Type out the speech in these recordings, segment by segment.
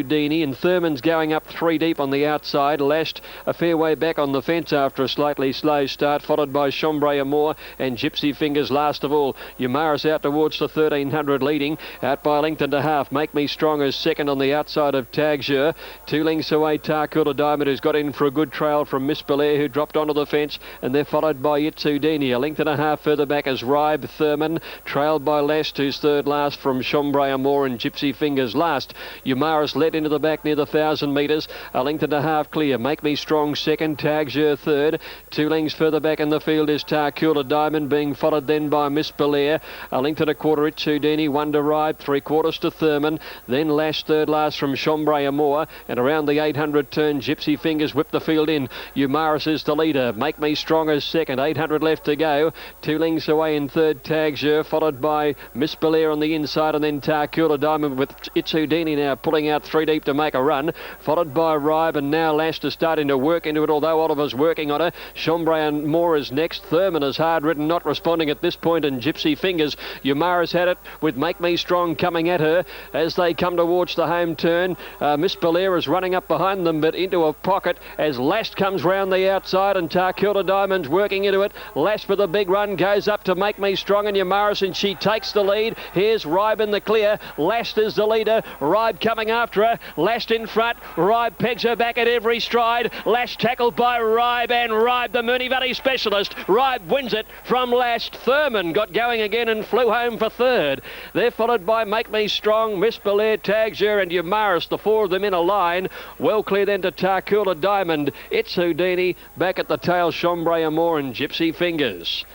Dini, and Thurman's going up 3 deep on the outside. Lashed a fair way back on the fence after a slightly slow start, followed by Chambray Amour and Gypsy Fingers last of all. Umaris out towards the 1300 leading, out by a length and a half. Make Me Strong is second on the outside of Tagger. 2 lengths away, Tarkula Diamond, who's got in for a good trail from Miss Belair, who dropped onto the fence, and they're followed by Itsu Dini. A length and a half further back is Ribe Thurman, trailed by Last, who's third last from Chambray Amour and Gypsy Fingers last. Umaris led into the back near the 1,000 metres, a length and a half clear. Make Me Strong second, Tagger third. 2 lengths further back in the field is Tarkula Diamond, being followed then by Miss Belair. A length and a quarter, Itsu Dini, 1 to Ribe, 3/4 to Thurman, then Lash third last from Chambray Amour, and around the 800 turn, Gypsy Fingers whip the field in. Umaris is the leader. Make Me Strong is second, 800 left to go. 2 lengths away in third, Tagger, followed by Miss Belair on the inside, and then Tarkula Diamond with Itsu Dini now pulling out 3 deep to make a run, followed by Ribe, and now Lash is starting to work into it, although Oliver's working on her. Chambray Amour is next. Thurman is hard ridden, not responding at this point, and Gypsy Fingers. Umaris had it with Make Me Strong coming at her as they come towards the home turn. Miss Belair is running up behind them, but into a pocket as Lash comes round the outside, and Tarkula Diamond's working into it. Lash for the big run goes up to Make Me Strong and Umaris, and she takes the lead. Here's Ribe in the clear. Lash is the leader. Ribe coming after her. Lashed in front. Ribe pegs her back at every stride. Lash tackled by Ribe, and Ribe, the Moonee Valley specialist. Ribe wins it from Lash. Thurman got going again and flew home for third. They're followed by Make Me Strong, Miss Belair, Tagger and Umaris, the 4 of them in a line. Well clear then to Tarkula Diamond. Itsu Dini back at the tail, Chambray Amour and Gypsy Fingers.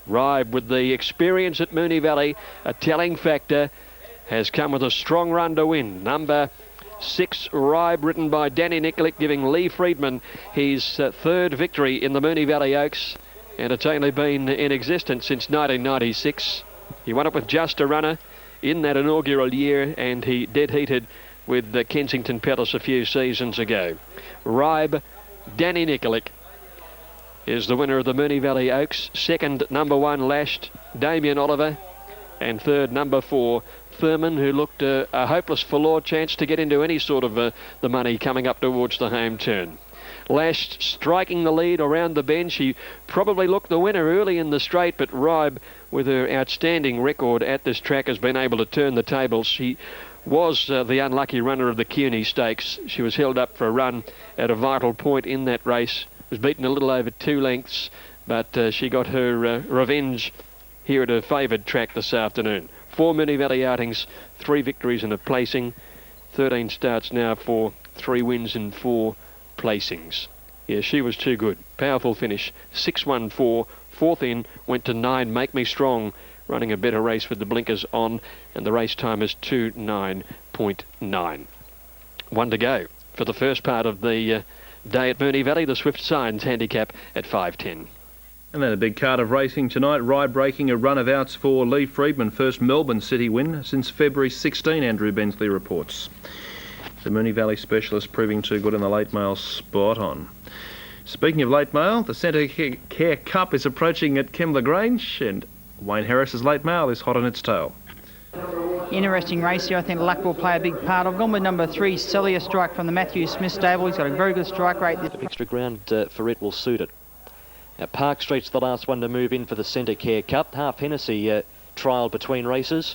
Ribe, with the experience at Moonee Valley, a telling factor, has come with a strong run to win. Number 6, Ribe, ridden by Danny Nikolic, giving Lee Friedman his third victory in the Moonee Valley Oaks, and it's only been in existence since 1996. He won it with just a runner in that inaugural year, and he dead heated with Kensington Palace a few seasons ago. Ribe, Danny Nikolic is the winner of the Moonee Valley Oaks. Second, number 1, Lashed, Damien Oliver, and third, number 4, Thurman, who looked a hopeless forlorn chance to get into any sort of the money coming up towards the home turn. Lash striking the lead around the bend. She probably looked the winner early in the straight, but Ribe, with her outstanding record at this track, has been able to turn the tables. She was the unlucky runner of the CUNY Stakes. She was held up for a run at a vital point in that race. Was beaten a little over 2 lengths, but she got her revenge here at a favoured track this afternoon. 4 Moonee Valley outings, 3 victories and a placing. 13 starts now for 3 wins and 4 placings. Yeah, she was too good. Powerful finish. 6-1-4. 4th in, went to 9. Make Me Strong, running a better race with the blinkers on, and the race time is 2:09.9. 1 to go for the first part of the day at Moonee Valley. The Swift Signs handicap at 5:10. And then a big card of racing tonight. Ribe breaking a run of outs for Lee Friedman. First Melbourne City win since February 16, Andrew Bensley reports. The Moonee Valley specialist proving too good in the late mail, spot on. Speaking of late mail, the Centre Care Cup is approaching at Kembla Grange, and Wayne Harris's late mail is hot on its tail. Interesting race here. I think luck will play a big part. I've gone with number 3, Celia Strike from the Matthew Smith stable. He's got a very good strike rate. Extra ground for it will suit it. Now, Park Street's the last one to move in for the Centre Care Cup. Half Hennessy trial between races.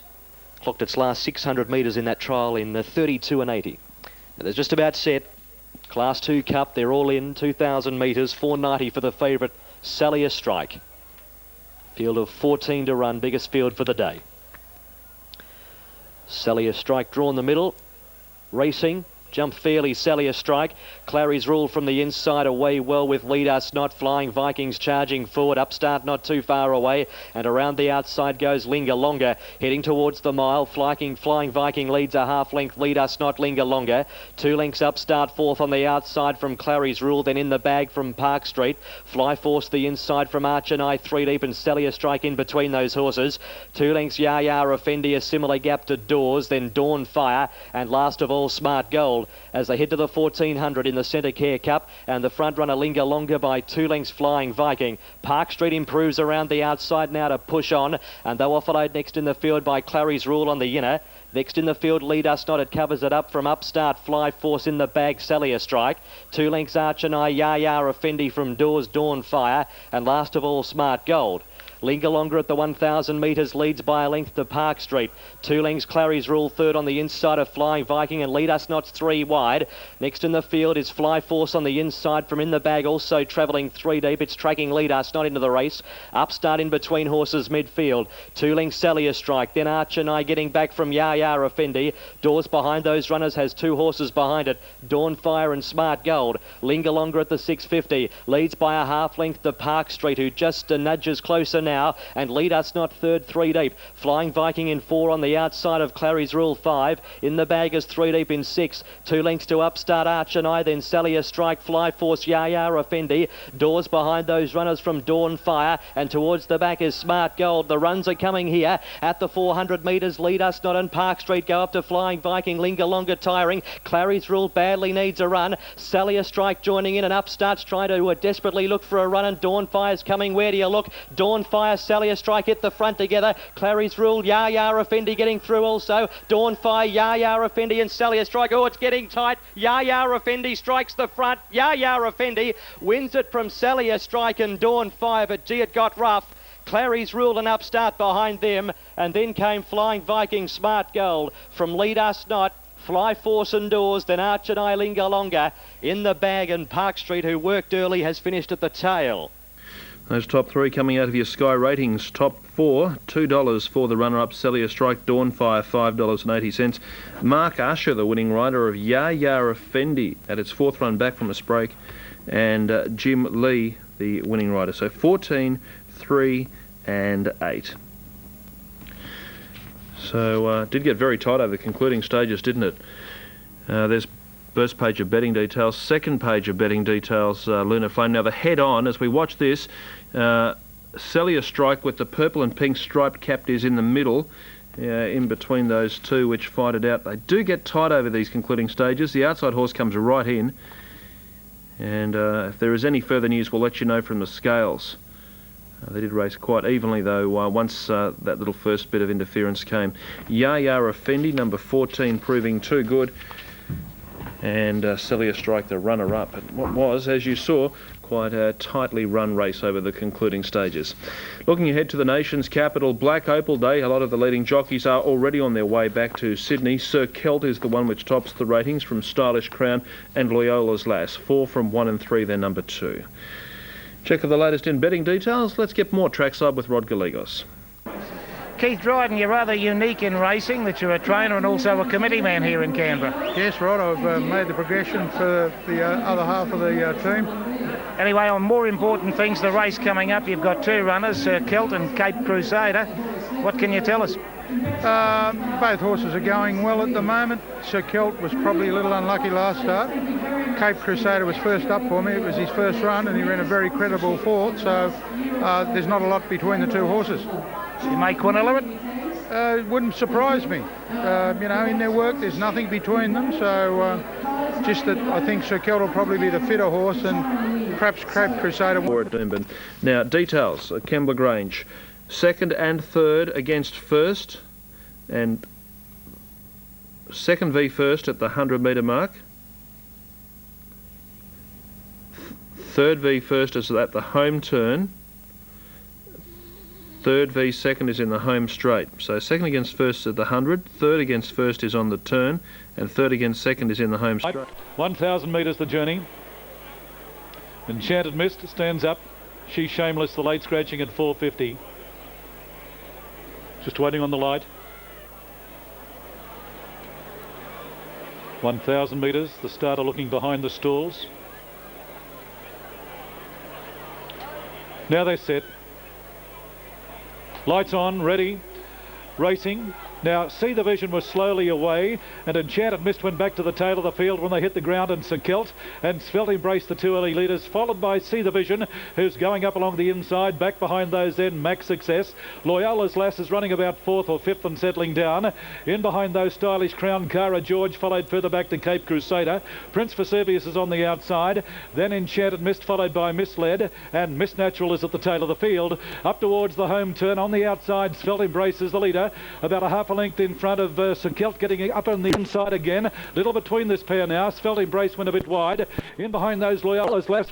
Clocked its last 600 metres in that trial in 32:80. Now, they're just about set. Class 2 Cup, they're all in. 2,000 metres, 490 for the favourite, Celia Strike. Field of 14 to run, biggest field for the day. Celia Strike drawn the middle. Racing. Jump fairly, Celia Strike. Clary's Rule from the inside, away well with Lead Us Not. Flying Vikings charging forward. Upstart not too far away. And around the outside goes Linger Longer. Heading towards the mile. Flying Viking leads a half length. Lead Us Not, Linger Longer. 2 lengths Upstart, 4th on the outside from Clary's Rule. Then in the bag from Park Street. Fly Force the inside from Arch and I, 3 deep, and Celia Strike in between those horses. 2 lengths Yaya Effendi, a similar gap to Doors. Then Dawn Fire. And last of all, Smart Gold. Gold as they head to the 1400 in the Centre Care Cup, and the front runner Linger Longer by 2 lengths Flying Viking. Park Street improves around the outside now to push on, and though followed next in the field by Clary's Rule on the inner. Next in the field, Lead Us Not. It covers it up from Upstart, Fly Force in the bag, Sally Strike. 2 lengths Arch and I, Yaya Effendi from Doors, Dawn Fire. And last of all, Smart Gold. Linger Longer at the 1,000 metres leads by a length to Park Street. 2 lengths Clary's Rule third on the inside of Flying Viking, and Lead Us Not's 3 wide. Next in the field is Fly Force on the inside from In the Bag, also travelling 3 deep. It's tracking Lead Us Not into the race. Upstart in between horses midfield. 2 lengths Sally Strike, then Arch and I getting back from Yaya Effendi. Doors behind those runners has 2 horses behind it. Dawn Fire and Smart Gold. Linger Longer at the 650 leads by a half length to Park Street, who just nudges closer now, and Lead Us Not third 3 deep. Flying Viking in 4 on the outside of Clary's Rule 5. In the bag is 3 deep in 6. 2 lengths to Upstart, Arch and I, then Sally Strike, Fly Force, Yaya Effendi. Doors behind those runners from Dawn Fire, and towards the back is Smart Gold. The runs are coming here at the 400 metres. Lead Us Not and Park Street go up to Flying Viking. Linger Longer tiring. Clary's Rule badly needs a run. Sally Strike joining in, and Upstart's trying to desperately look for a run, and Dawn Fire's coming. Where do you look? Dawn Fire, Sally Strike hit the front together. Clary's Rule, Yaya Effendi getting through also. Dawn Fire, Yaya Effendi and Sally Strike. Oh, it's getting tight. Yaya Effendi strikes the front. Yaya Effendi wins it from Sally Strike and Dawn Fire, but gee, it got rough. Clary's Rule and Upstart behind them, and then came Flying Viking, Smart Gold from Lead Us Not. Fly Force and Doors, then Arch and I, Linger Longer in the bag, and Park Street, who worked early, has finished at the tail. Those top 3 coming out of your Sky Ratings. Top 4, $2 for the runner-up, Sally Strike, Dawn Fire, $5.80. Mark Usher, the winning rider of Yaya Effendi, at its 4th run back from a break, and Jim Lee, the winning rider. So 14, 3 and 8. So did get very tight over the concluding stages, didn't it? There's first page of betting details, second page of betting details, Lunar Flame. Now the head-on, as we watch this, Sally Strike with the purple and pink striped captives in the middle, in between those 2 which fight it out. They do get tight over these concluding stages. The outside horse comes right in, and if there is any further news, we'll let you know from the scales. They did race quite evenly, though, once that little first bit of interference came. Yaya Effendi, number 14, proving too good, and Sally Strike, the runner-up. What was, as you saw, quite a tightly run race over the concluding stages. Looking ahead to the nation's capital, Black Opal Day, a lot of the leading jockeys are already on their way back to Sydney. Sir Kelt is the one which tops the ratings from Stylish Crown and Loyola's Lass. 4 from 1 and 3, they're number 2. Check of the latest in betting details. Let's get more trackside with Rod Gallegos. Keith Dryden, you're rather unique in racing, that you're a trainer and also a committee man here in Canberra. Yes, Rod, I've made the progression for the other half of the team. Anyway, on more important things, the race coming up, you've got 2 runners, Sir Kelt and Cape Crusader. What can you tell us? Both horses are going well at the moment. Sir Kelt was probably a little unlucky last start. Cape Crusader was first up for me. It was his first run and he ran a very credible 4th, so there's not a lot between the 2 horses. You make Quinella it? It wouldn't surprise me. In their work there's nothing between them, so just that I think Sir Kelt will probably be the fitter horse, and perhaps Cape Crusader. Now, details, Kembla Grange. 2nd and 3rd against 1st, and 2nd v 1st at the 100 metre mark. 3rd v 1st is at the home turn. 3rd v 2nd is in the home straight. So 2nd against 1st at the 100, 3rd against 1st is on the turn, and 3rd against 2nd is in the home straight. 1,000 metres the journey. Enchanted Mist stands up. She's Shameless, the late scratching at 450. Just waiting on the light. 1,000 metres, the starter looking behind the stalls. Now they're set. Lights on, ready, racing. Now, See the Vision was slowly away, and Enchanted Mist went back to the tail of the field when they hit the ground, and Sir Kelt and Svelte Embrace, the two early leaders, followed by See the Vision, who's going up along the inside. Back behind those then, Max Success. Loyola's Lass is running about 4th or 5th and settling down. In behind those, Stylish Crown, Cara George, followed further back to Cape Crusader. Prince Vesuvius is on the outside. Then Enchanted Mist, followed by Misled, and Miss Natural is at the tail of the field. Up towards the home turn on the outside, Svelte Embrace is the leader, about a half a length in front of Sir Kelt, getting up on the inside again. Little between this pair now. Svelte Embrace went a bit wide. In behind those, Loyola's Lass